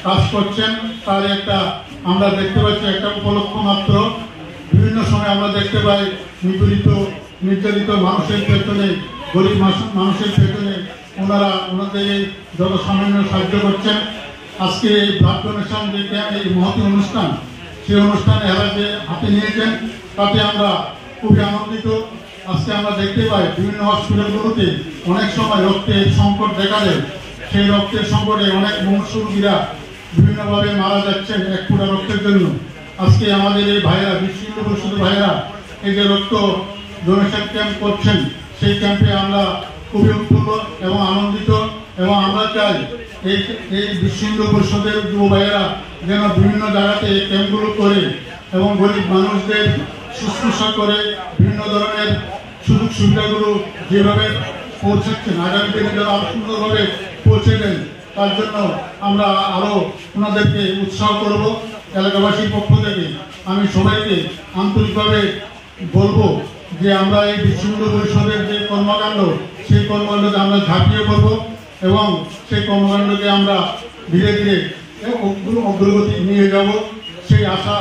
কাজ করছেন তার একটা আমরা দেখতে পাচ্ছি একটা উপলক্ষ মাত্র। বিভিন্ন সময় আমরা দেখতে পাই নিপীড়িত নির্যাতিত মানুষের পেছনে, গরিব মানুষের পেছনে ওনাদের যত সামান্য সাহায্য করছেন। আজকে এই ব্লাড ডোনেশন যে এই মহৎ অনুষ্ঠান, সেই অনুষ্ঠানে এরা যে হাতে নিয়েছেন তাতে আমরা খুবই আনন্দিত। আজকে আমরা দেখতে পাই বিভিন্ন হসপিটালগুলোতে অনেক সময় রক্তের সংকট দেখা দেয়। সেই রক্তের সংকটে অনেক মুমূর্ষু রোগীরা বিভিন্নভাবে মারা যাচ্ছেন এক ফোঁটা রক্তের জন্য। আজকে আমাদের এই ভাইয়েরা, বিশ্ব হিন্দু পরিষদের ভাইয়েরা এই যে রক্ত ডোনেশন ক্যাম্প করছেন, সেই ক্যাম্পে আমরা খুবই উৎফুল্ল এবং আনন্দিত। এবং আমরা চাই এই বিশ্ব হিন্দু পরিষদের যুব ভাইয়েরা যেন বিভিন্ন জায়গাতে এই ক্যাম্পগুলো করে এবং গরিব মানুষদের শুশ্রূষা করে বিভিন্ন ধরনের সুযোগ সুবিধাগুলো যেভাবে পৌঁছাচ্ছেন আগামী দিনে যারা আরো সুন্দরভাবে পৌঁছে দেন, তার জন্য আমরা আরো ওনাদেরকে উৎসাহ করব। এলাকাবাসীর পক্ষ থেকে আমি সবাইকে আন্তরিকভাবে বলবো যে আমরা এই বিশ্ব হিন্দু পরিষদের যে কর্মকাণ্ড, সেই কর্মকাণ্ডকে আমরা ঝাঁপিয়ে পড়ব এবং সেই কর্মকাণ্ডকে আমরা ধীরে ধীরে অগ্রগতি নিয়ে যাব, সেই আশা